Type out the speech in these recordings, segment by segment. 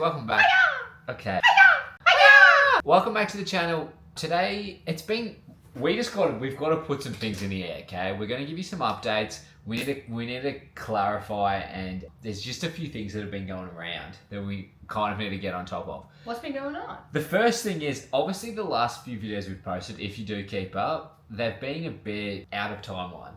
welcome back. Okay. Welcome back to the channel. Today, we've got to put some things in the air, okay? We're going to give you some updates. We need to clarify, and there's just a few things that have been going around that we kind of need to get on top of. What's been going on? The first thing is, obviously the last few videos we've posted, if you do keep up, they've been a bit out of timeline.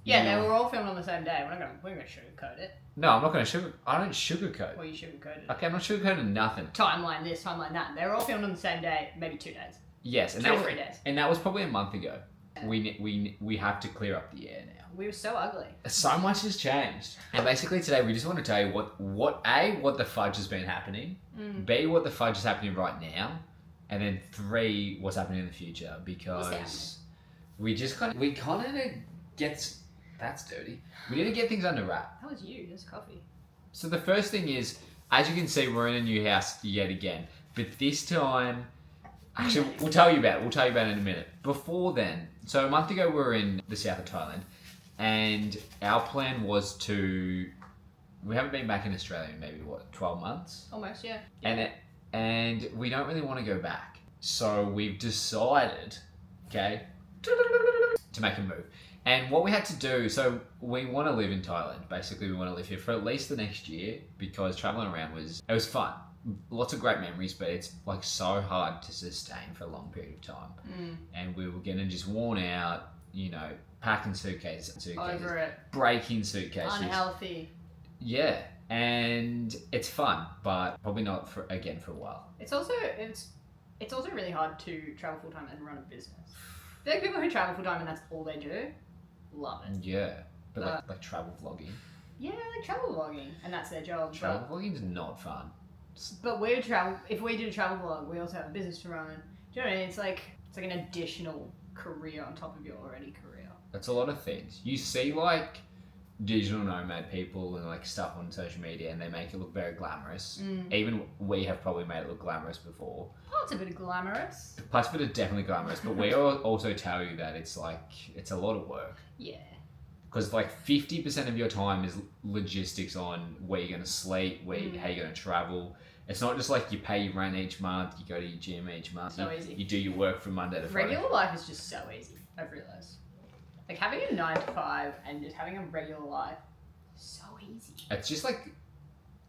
Yeah, they were all filmed on the same day. We're gonna sugarcoat it. No, I'm not going to I don't sugarcoat. Well, you sugarcoated. Okay, I'm not sugarcoating nothing. Timeline this, timeline that. They were all filmed on the same day, maybe 2 days. Yes, and 2 or 3 days. And that was probably a month ago. We have to clear up the air now. We were so ugly. So much has changed. And basically today we just want to tell you what the fudge has been happening, B, what the fudge is happening right now, and then 3, what's happening in the future, because we kind of get... That's dirty. We need to get things under wrap. That was you, just coffee. So the first thing is, as you can see, we're in a new house yet again. But this time, actually, we'll tell you about it in a minute. Before then, so a month ago we were in the south of Thailand, and our plan was we haven't been back in Australia in maybe, 12 months? Almost, yeah. And we don't really want to go back. So we've decided, okay, to make a move. And what we had to do, so we want to live in Thailand. Basically, we want to live here for at least the next year, because traveling around was fun. Lots of great memories, but it's like so hard to sustain for a long period of time. And we were getting just worn out, packing suitcases, Over it. breaking suitcases. Unhealthy. Yeah, and it's fun, but probably not for a while. It's also really hard to travel full time and run a business. I feel like people who travel full time and that's all they do, love it. Yeah, but like travel vlogging. Yeah, like travel vlogging, and that's their job. Travel vlogging is not fun. But if we did a travel vlog, we also have a business to run. Do you know what I mean? It's like an additional career on top of your already career. That's a lot of things. You see like digital nomad people and like stuff on social media, and they make it look very glamorous. Even we have probably made it look glamorous before. Parts of it are glamorous. Parts of it are definitely glamorous, but we also tell you that it's a lot of work. Yeah. Because like 50% of your time is logistics on where you're going to sleep, how you're going to travel. It's not just like you pay your rent each month, you go to your gym each month. So easy. You do your work from Monday to Friday. Regular life is just so easy, I've realised. Like having a 9 to 5 and just having a regular life, so easy. It's just like,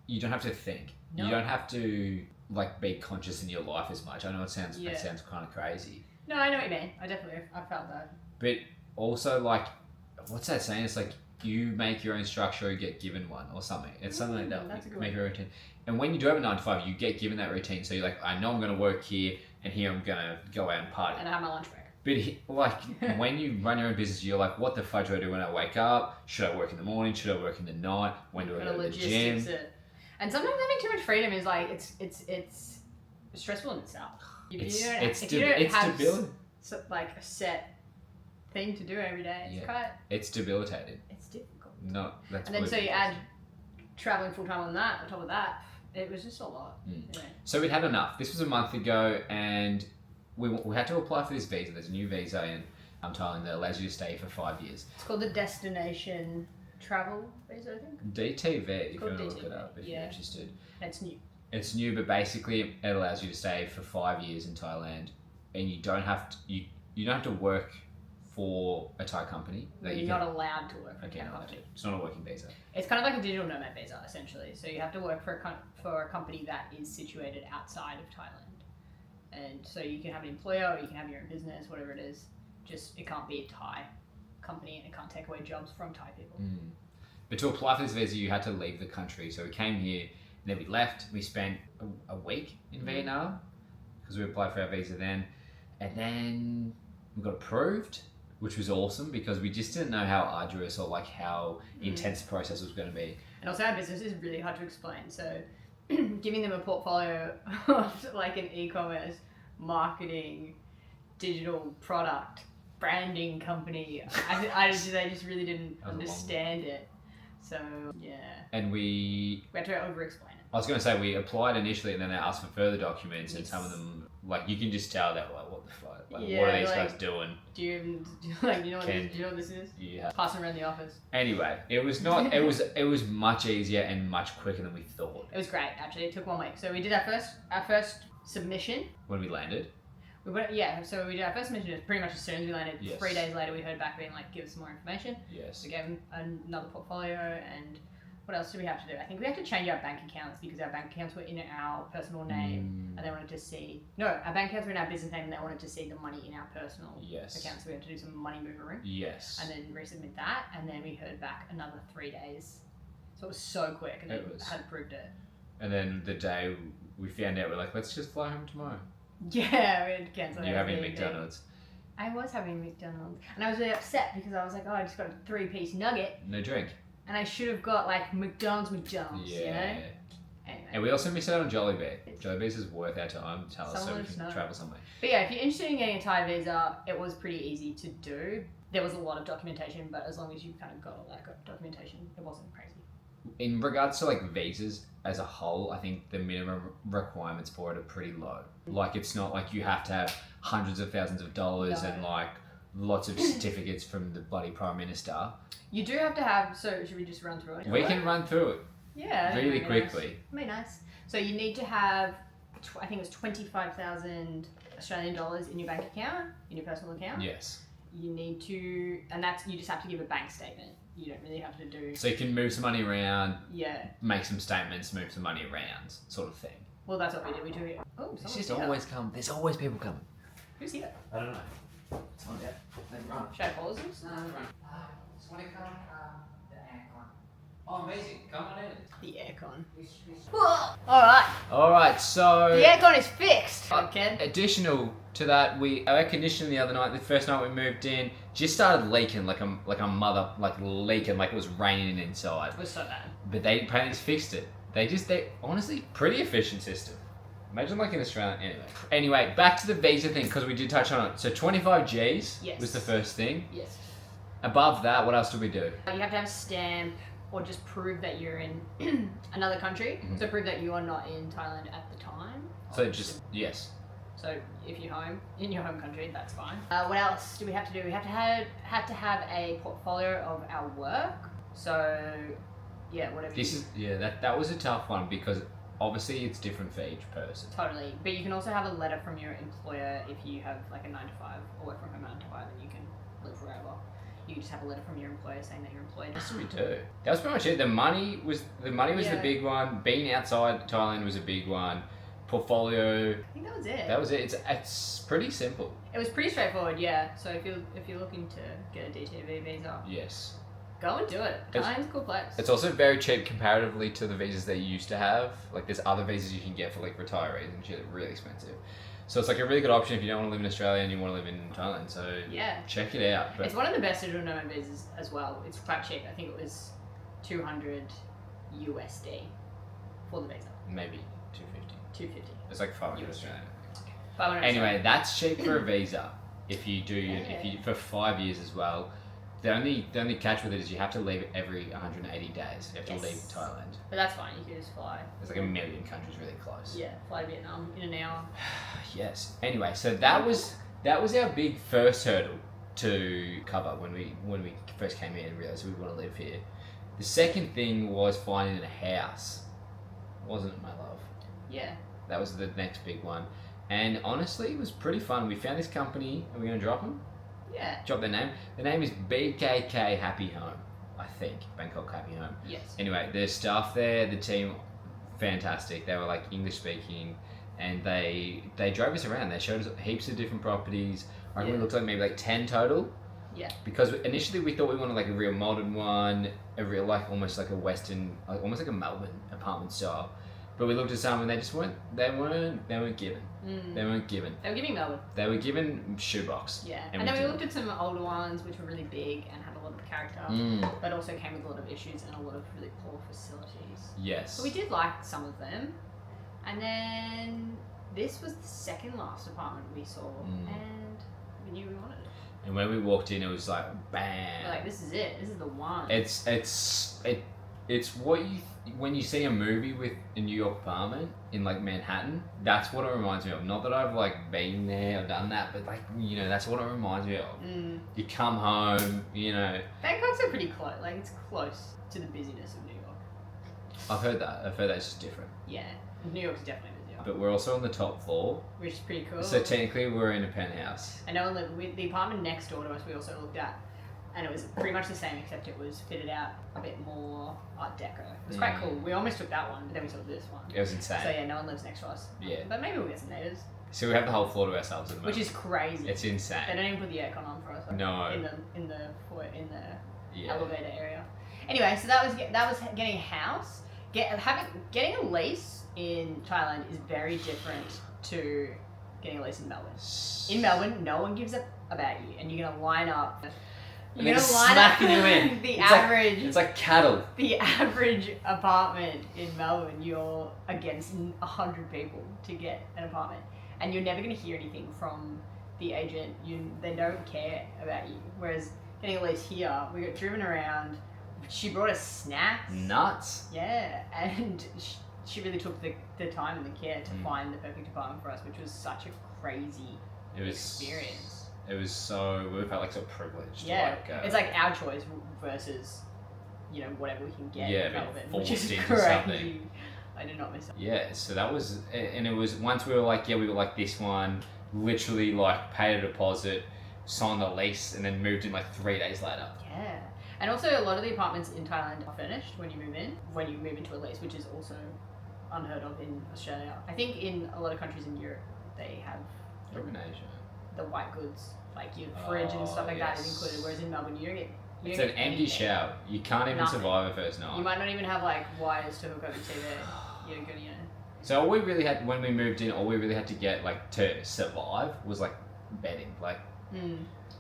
you don't have to think. No. You don't have to like be conscious in your life as much. I know it sounds kind of crazy. No, I know what you mean. I felt that. But also like, what's that saying? It's like you make your own structure or get given one or something. It's something like that. That's a good make one. a routine. And when you do have a 9 to 5, you get given that routine. So you're like, I know I'm going to work here, and here I'm going to go out and party. And I have my lunch break. But when you run your own business, you're like, what the fudge do I do when I wake up? Should I work in the morning? Should I work in the night? When do I go to the gym? And sometimes having too much freedom is like, it's stressful in itself. If you don't have like a set thing to do every day, it's debilitating. It's difficult. No, that's. And then so you add traveling full time on top of that, it was just a lot. Anyway. So we'd had enough. This was a month ago, and we had to apply for this visa. There's a new visa in Thailand that allows you to stay for 5 years. It's called the Destination Travel Visa, I think. DTV, if you want to look it up if you're interested. It's new. It's new, but basically it allows you to stay for 5 years in Thailand, and you don't have to work for a Thai company. You're not allowed to work for a Thai company. It's not a working visa. It's kind of like a digital nomad visa, essentially. So you have to work for a company that is situated outside of Thailand. And so you can have an employer, or you can have your own business, whatever it is. Just, it can't be a Thai company, and it can't take away jobs from Thai people. But to apply for this visa, you had to leave the country. So we came here, and then we left. We spent a week in Vietnam, because we applied for our visa then. And then we got approved, which was awesome, because we just didn't know how arduous or like how intense the process was going to be. And also our business is really hard to explain. So giving them a portfolio of like an e-commerce, marketing, digital product, branding company, they just really didn't understand it. So yeah. And we had to over-explain it. I was going to say we applied initially and then they asked for further documents and Yes. some of them, like, you can just tell that, like, what the fuck? Like, Yeah, what are these like- guys doing? Do you even like? You know what? Can- Do you know what this is? Yeah. Passing around the office. Anyway, it was not, it was much easier and much quicker than we thought It was great actually. It took 1 week. So we did our first submission. when we landed. So we did our first submission. It was pretty much as soon as we landed. Yes. 3 days later, we heard back being like, give us some more information. Yes. So we gave them another portfolio, and what else did we have to do? I think we had to change our bank accounts because our bank accounts were in our personal name, and they wanted to see. No, our bank accounts were in our business name, and they wanted to see the money in our personal Yes. account. So we had to do some money mover-ing, Yes. and then resubmit that, and then we heard back another 3 days. So it was so quick, and It they was. had approved it. And then the day we found out, we're like, let's just fly home tomorrow. Yeah, we had to cancel. You're having everything. McDonald's. I was having McDonald's, and I was really upset because I was like, oh, I just got a 3-piece nugget, No drink. and I should have got like McDonald's, Yeah. you know? Anyway. And we also missed out on Jollibee. Jollibee's is worth our time. Tell us so Someone we let us can know. travel somewhere. But yeah, if you're interested in getting a Thai visa, it was pretty easy to do. There was a lot of documentation, but as long as you kind of got all that documentation, it wasn't crazy. In regards to like visas as a whole, I think the minimum requirements for it are pretty low. Like it's not like you have to have hundreds of thousands of dollars No. and like lots of certificates from the bloody Prime Minister. You do have to have, so should we just run through it? We can run through it Yeah. really that'd be quickly. Nice. That'd be nice. So you need to have, I think it was 25,000 Australian dollars in your bank account, in your personal account. Yes. You need to, and that's, you just have to give a bank statement. You don't really have to do, So you can move some money around, yeah. make some statements, move some money around, sort of thing. Well, that's what we did. We took it. Oh, It's someone's just here. always come. There's always people coming. Who's here? I don't know. Let's find out. They run. Should I pause this? No, they run. Just want to come. The aircon. Oh, amazing! Come on in. The aircon. Alright, All right, so the aircon is fixed. Okay. additional to that, our air conditioning the other night, the first night we moved in, just started leaking like a mother, like leaking, like it was raining inside. It was so bad. But they apparently fixed it. They honestly pretty efficient system. Imagine like in Australia. Anyway, back to the visa thing because we did touch on it. So 25 Gs Yes. was the first thing. Yes. Above that, what else did we do? You have to have a stamp or just prove that you're in another country. Mhm. So prove that you are not in Thailand at the time. So just yes. So if you're home, in your home country, that's fine. What else do we have to do? We have to have a portfolio of our work. So yeah, whatever. That was a tough one because obviously it's different for each person. Totally. But you can also have a letter from your employer if you have like a 9 to 5 or work from home 9 to 5 and you can live wherever. You can just have a letter from your employer saying that you're employed. Yes, we do. That was pretty much it. The money was the Yeah. big one. Being outside Thailand was a big one. Portfolio. I think that was it. That was it. It's pretty simple. It was pretty straightforward, yeah. So if you're looking to get a DTV visa, Yes. go and do it. It's- Thailand's a cool place. It's also very cheap comparatively to the visas that you used to have. Like there's other visas you can get for like retirees and shit that are really expensive. So it's like a really good option if you don't want to live in Australia and you want to live in Thailand. So Yeah. check it out. But It's one of the best digital nomad visas as well. It's quite cheap. I think it was 200 USD for the visa. maybe 250. 250. It's like 500 US. Australian. 500 Anyway, that's cheap for a visa. If you do, if you for 5 years as well. The only catch with it is you have to leave every 180 days. You have to Yes. leave Thailand. But that's fine. You can just fly. There's like a million countries really close. Yeah, fly to Vietnam in an hour. Yes. Anyway, so that was our big first hurdle to cover when we first came here and realized we want to live here. The second thing was finding a house, wasn't it, my love? Yeah. That was the next big one, and honestly, it was pretty fun. We found this company. Are we gonna drop them? Yeah. Drop their name. The name is BKK Happy Home, I think. Bangkok Happy Home. Yes. Anyway, the staff there, the team, fantastic. They were like English speaking, and they drove us around. They showed us heaps of different properties. I reckon Yeah. it looked like maybe like 10 total. Yeah. Because initially we thought we wanted like a real modern one, a real like almost like a Western, like almost like a Melbourne apartment style. But we looked at some and they just weren't given. Mm. They weren't given. They were giving Melbourne. They were given shoebox. Yeah. And And then we didn't. looked at some older ones which were really big and had a lot of character, but also came with a lot of issues and a lot of really poor facilities. Yes. So we did like some of them. And then this was the second last apartment we saw and we knew we wanted it. And when we walked in, it was like bam. We're like, this is it. This is the one. It It's what you when you see a movie with a New York apartment in like Manhattan. That's what it reminds me of. Not that I've like been there or done that, but like that's what it reminds me of. You come home, Bangkok's pretty close. Like it's close to the busyness of New York. I've heard that. I've heard that's just different. Yeah, New York's definitely busier. But we're also on the top floor, Which is pretty cool. so technically we're in a penthouse. And no one lived with the apartment next door to us. We also looked at, and it was pretty much the same, except it was fitted out a bit more Art Deco. It was quite cool. We almost took that one, but then we took this one. It was insane. So yeah, no one lives next to us. Yeah. But maybe we'll get some neighbours. So we have the whole floor to ourselves at the moment. Which is crazy. It's insane. They don't even put the aircon on for us. Like, No. In the Yeah. elevator area. Anyway, so that was getting a house. Getting a lease in Thailand is very different to getting a lease in Melbourne. In Melbourne, no one gives a about you, and you're gonna line up. And they're smacking you in. It's like cattle. The average apartment in Melbourne, you're against 100 people to get an apartment, and you're never gonna hear anything from the agent. They don't care about you. Whereas getting a lease here, we got driven around. She brought us snacks. Nuts. Yeah, and she really took the time and the care to find the perfect apartment for us, which was such a crazy experience. It was so, we felt like so privileged. Yeah, it's like our choice versus, whatever we can get in Melbourne, which is crazy. Something. I did not miss it. Yeah, so that was, and it was, once we were like, we were like this one, literally like paid a deposit, signed the lease, and then moved in like 3 days later. Yeah. And also a lot of the apartments in Thailand are furnished when you move into a lease, which is also unheard of in Australia. I think in a lot of countries in Europe, they have Or in Asia. the white goods, like your fridge and stuff like that is included, whereas in Melbourne, you don't get it's an empty shower. You can't even survive a first night. You might not even have like wires to hook up your TV. You're gonna, So all we really had, when we moved in, all we really had to get like to survive was like bedding, like.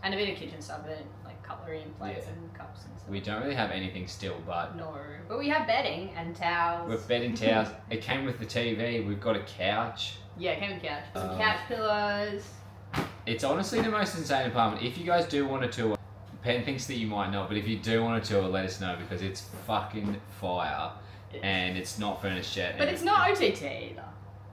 And a bit of kitchen stuff, like cutlery and plates and cups and stuff. We don't really have anything still, but. No, but we have bedding and towels. We've bedding towels. It came with the TV. We've got a couch. Yeah, it came with a couch. Some couch pillows. It's honestly the most insane apartment. If you guys do want to tour, Pen thinks that you might not, but if you do want to tour, let us know because it's fucking fire, and it's not furnished yet. But it's not OTT either.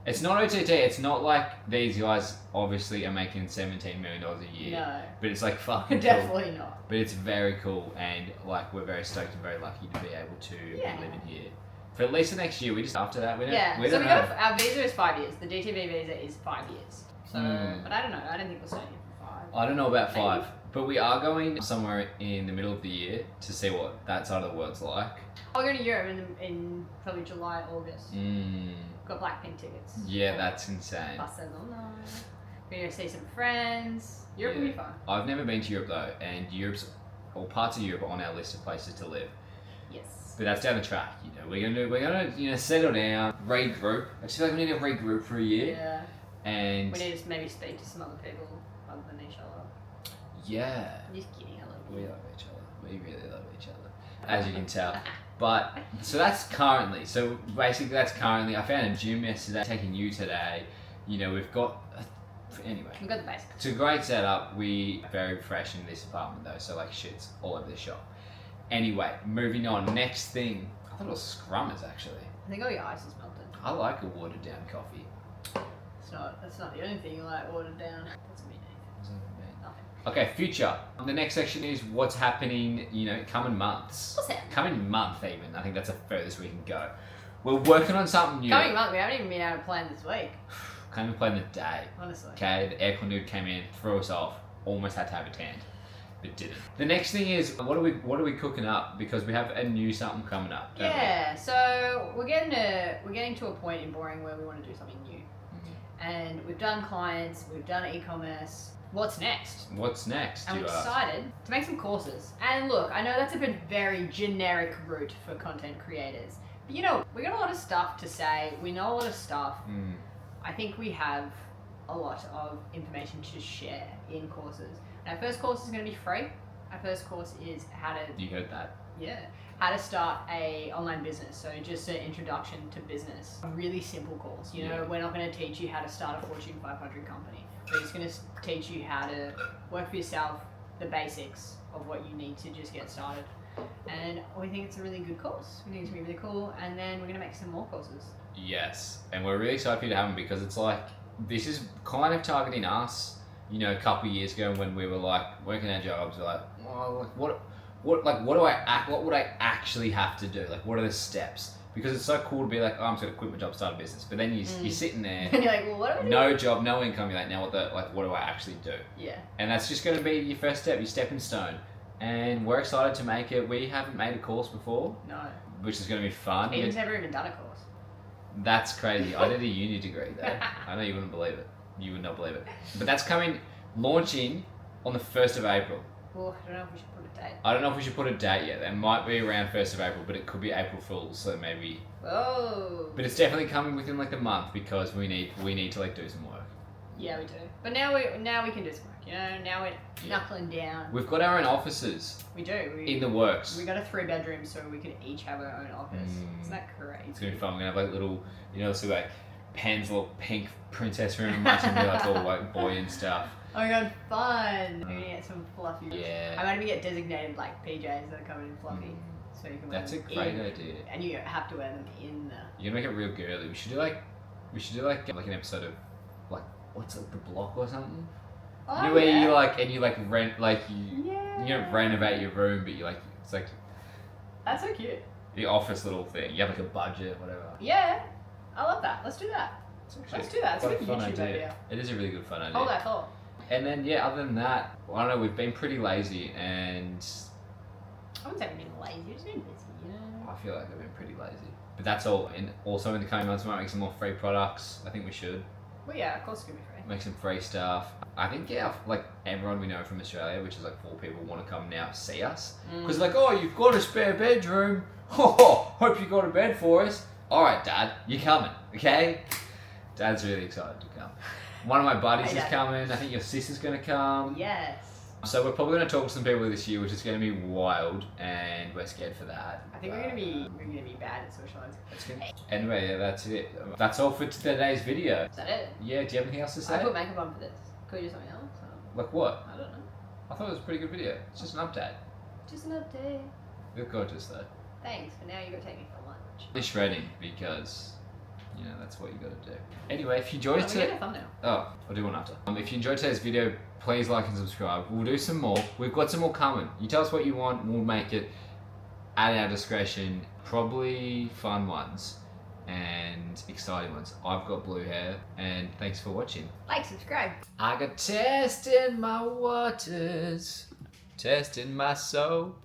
It's not OTT. It's not like these guys obviously are making $17 million a year. No. But it's like fucking Definitely cool. not. But it's very cool, and like we're very stoked and very lucky to be able to be living here for at least the next year. We just after that we don't. So our visa is 5 years. The DTV visa is 5 years. So, but I don't know. I don't think we'll stay here for 5. I don't know about 5, but we are going somewhere in the middle of the year to see what that side of the world's like. I'll go to Europe in probably July, August. Got Blackpink tickets. Yeah, that's insane. Barcelona. We're going to see some friends. Europe will be fun. I've never been to Europe though, and parts of Europe are on our list of places to live. Yes. But that's down the track. We're gonna settle down, regroup. I just feel like we need to regroup for a year. Yeah. And we need to maybe speak to some other people other than each other. Yeah. I'm just kidding. I love you. We love each other. We really love each other, as you can tell. But so that's currently. So basically, that's currently. I found a gym yesterday. Taking you today. We've got. Anyway. We've got the basics. It's a great setup. We are very fresh in this apartment though, so like shit's all over the shop. Anyway, moving on. Next thing. I thought it was scrummers actually. I think all your ice is melted. I like a watered down coffee. That's not the only thing you like watered down. Doesn't mean anything. Nothing. Okay, future. The next section is what's happening, coming months. What's happening? Coming month even. I think that's the furthest we can go. We're working on something new. Coming month, we haven't even been able to plan this week. Can't even plan the day. Honestly. Okay, the aircon dude came in, threw us off, almost had to have a tan, but didn't. The next thing is, what are we cooking up? Because we have a new something coming up. Don't Yeah, so we're getting to a point in Boring where we want to do something new. And we've done clients, we've done e-commerce. What's next? What's next? And we decided to make some courses. And look, I know that's a very generic route for content creators. But we got a lot of stuff to say. We know a lot of stuff. I think we have a lot of information to share in courses. And our first course is going to be free. Our first course is how to... You heard that? Yeah. How to start a online business. So just an introduction to business. A really simple course. We're not going to teach you how to start a Fortune 500 company. We're just going to teach you how to work for yourself, the basics of what you need to just get started. And we think it's a really good course. We think it's going to be really cool. And then we're going to make some more courses. Yes, and we're really excited for you to have them because it's like, this is kind of targeting us, you know, a couple of years ago when we were like working our jobs, we're like, well, what would I actually have to do? Like, what are the steps? Because it's so cool to be like, oh, I'm just gonna quit my job, start a business. But then you're sitting there, And you're like, well, what do I do? no job, no income. You're like, now what do I actually do? Yeah. And that's just gonna be your first step, your stepping stone. And we're excited to make it. We haven't made a course before. No. Which is gonna be fun. Eden's never even done a course. That's crazy. I did a uni degree though. I know you wouldn't believe it. You would not believe it. But that's launching on the 1st of April. Well, I don't know if we should put a date. I don't know if we should put a date yet. It might be around 1st of April, but it could be April Fool's, so maybe. Oh. But it's definitely coming within like a month because we need to like do some work. Yeah, we do. But now we can do some work. You know, now we're knuckling down. We've got our own offices We do. in the works. We got a 3-bedroom, so we could each have our own office. Isn't that crazy? It's gonna be fun. We're gonna have like little, you know, so like Pen's little pink princess room, much and be like all like boy and stuff. Oh my god, fun! We're gonna get some fluffy. Yeah. I might even get designated like PJs that are covered in fluffy, so you can wear That's a them great in, idea. and you have to wear them in the. You're gonna make it real girly. We should do like an episode of like what's it, The Block or something. Oh, You know, where yeah. you like and you like rent like you Yeah. renovate your room, but you like it's like That's so cute. the office little thing. You have like a budget, whatever. Yeah, I love that. Let's do that. Let's do that. It's a Quite good fun YouTube idea. It is a really good fun idea. Hold that thought. And then yeah, other than that, I don't know. We've been pretty lazy, and I wouldn't say we've been lazy. We've just been busy, you know. I feel like I've been pretty lazy. But that's all. And also in the coming months, we might make some more free products. I think we should Well, yeah, of course it's gonna be free. make some free stuff. I think yeah, like everyone we know from Australia, which is like 4 people, want to come now see us because like, oh, you've got a spare bedroom. Oh, hope you got a bed for us. All right, Dad, you're coming, okay? Dad's really excited to come. One of my buddies Hey, is Dad. coming. I think your sister's gonna come. Yes. So we're probably gonna talk to some people this year, which is gonna be wild, and we're scared for that. I think we're gonna be bad at socializing. That's good. Anyway, yeah, that's it. That's all for today's video. Is that it? Yeah, do you have anything else to say? I put makeup on for this. Could we do something else? Like what? I don't know. I thought it was a pretty good video. It's just an update. Just an update. You're gorgeous though. Thanks, but now you gotta take me for lunch. You're shredding because, you know, that's what you gotta do. Anyway, if you enjoyed We're it, getting a thumbnail. oh, I'll do one after. If you enjoyed today's video, please like and subscribe. We'll do some more. We've got some more coming. You tell us what you want, we'll make it at our discretion. Probably fun ones and exciting ones. I've got blue hair, and thanks for watching. Like, subscribe. I got testing my waters, testing my soap.